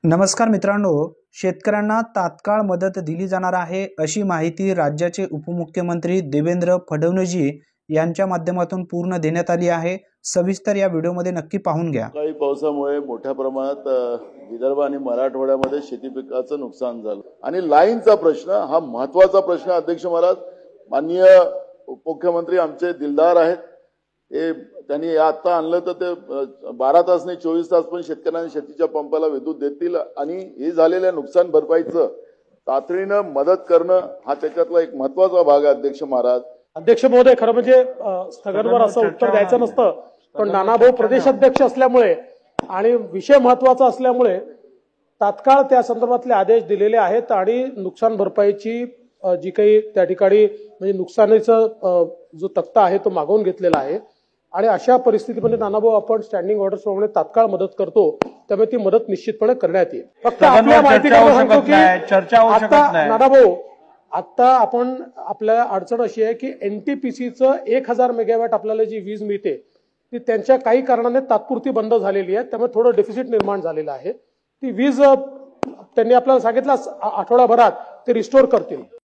नमस्कार मित्रांनो, शेतकऱ्यांना तात्काळ मदत दिली जाणार आहे अशी माहिती राज्याचे उपमुख्यमंत्री देवेंद्र फडणवीस यांच्या माध्यमातून पूर्ण देण्यात आली आहे। सविस्तर या व्हिडिओमध्ये नक्की पाहून घ्या। काही पावसामुळे मोठ्या प्रमाणात विदर्भ आणि मराठवाड्यामध्ये शेती पिकाचं नुकसान झालं आणि लाईनचा प्रश्न हा महत्त्वाचा प्रश्न अध्यक्ष महाराज माननीय उपमुख्यमंत्री आमचे दिलदार आहेत। हे त्यांनी आता आणलं तर ते 12 तास नाही 24 तास पण शेतकऱ्यांना शेतीच्या पंपाला विद्युत देतील आणि हे झालेल्या नुकसान भरपाईचं तातडीनं मदत करणं हा त्याच्यातला एक महत्त्वाचा भाग आहे अध्यक्ष महाराज। अध्यक्ष महोदय, खरं म्हणजे स्थगनवर असं उत्तर द्यायचं नसतं, पण नानाभाऊ प्रदेशाध्यक्ष असल्यामुळे आणि विषय महत्त्वाचा असल्यामुळे तात्काळ त्या संदर्भातले आदेश दिलेले आहेत आणि नुकसान भरपाईची जी काही त्या ठिकाणी म्हणजे नुकसानीचा जो तक्ता आहे तो मागवून घेतलेला आहे आणि अशा परिस्थितीमध्ये नानाभाऊ आपण स्टँडिंग ऑर्डर्स प्रमाणे तात्काळ मदत करतो, त्यामुळे ती मदत निश्चितपणे करण्यात येईल। फक्त आपल्या माहितीकडे सांगतो की आता नानाभाऊ आता आपण आपल्या अडचण अशी आहे की एनटीपीसीचं 1000 मेगावॅट आपल्याला जी वीज मिळते ती त्यांच्या काही कारणाने तात्पुरती बंद झालेली आहे, त्यामुळे थोडं डेफिसिट निर्माण झालेलं आहे। ती वीज त्यांनी आपल्याला सांगितलं आठवड्याभरात ते रिस्टोर करतील।